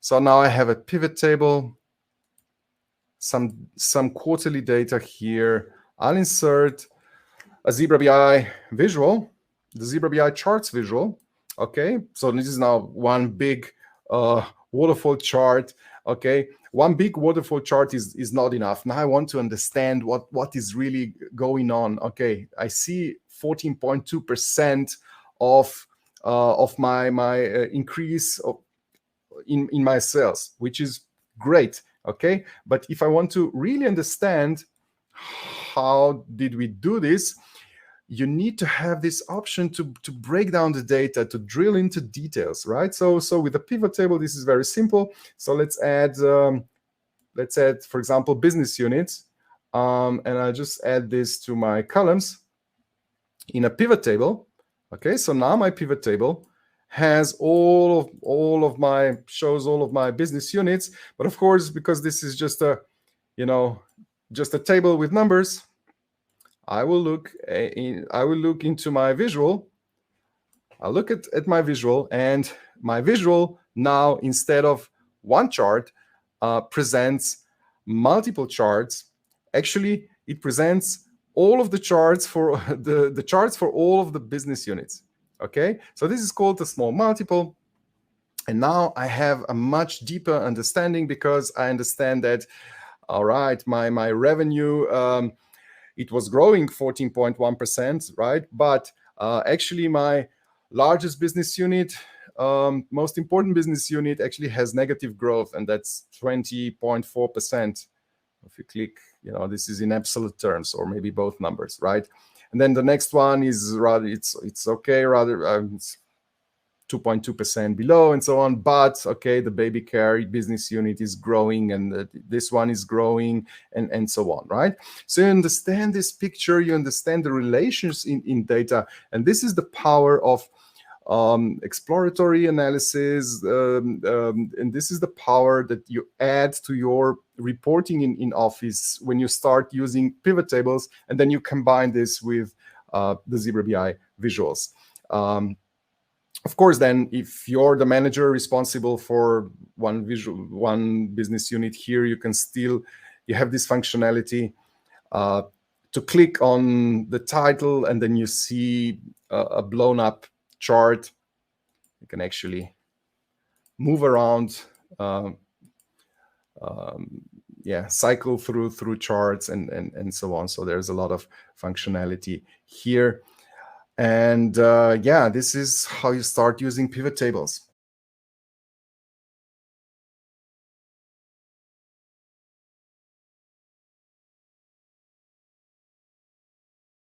So now I have a pivot table, some quarterly data here. I'll insert a Zebra BI visual, the Zebra BI charts visual. Okay, so this is now one big waterfall chart. Okay, one big waterfall chart is not enough. Now I want to understand what is really going on. Okay, I see 14.2% of my increase in my sales, which is great. Okay, but if I want to really understand how did we do this, you need to have this option to break down the data, to drill into details, right? So with a pivot table, this is very simple. So let's add, for example, business units, and I just add this to my columns in a pivot table. Okay, so now my pivot table has shows all of my business units, but of course, because this is just a table with numbers, I will look into my visual. I'll look at my visual, and my visual now, instead of one chart, presents multiple charts. Actually, it presents all of the charts for the charts for all of the business units. Okay, so this is called the small multiple. And now I have a much deeper understanding, because I understand that, all right, my revenue, it was growing 14.1%, right? But actually my largest business unit, most important business unit, actually has negative growth, and that's 20.4%. If you click, this is in absolute terms, or maybe both numbers, right? And then the next one is rather, it's okay, rather it's 2.2% below, and so on. But okay, the baby care business unit is growing, and this one is growing, and so on, right? So you understand this picture, you understand the relations in data, and this is the power of exploratory analysis, and this is the power that you add to your reporting in Office when you start using pivot tables, and then you combine this with the Zebra BI visuals. Of course, then, if you're the manager responsible for one business unit here, you have this functionality to click on the title, and then you see a blown up chart. You can actually move around, cycle through charts and so on. So there's a lot of functionality here. And this is how you start using pivot tables.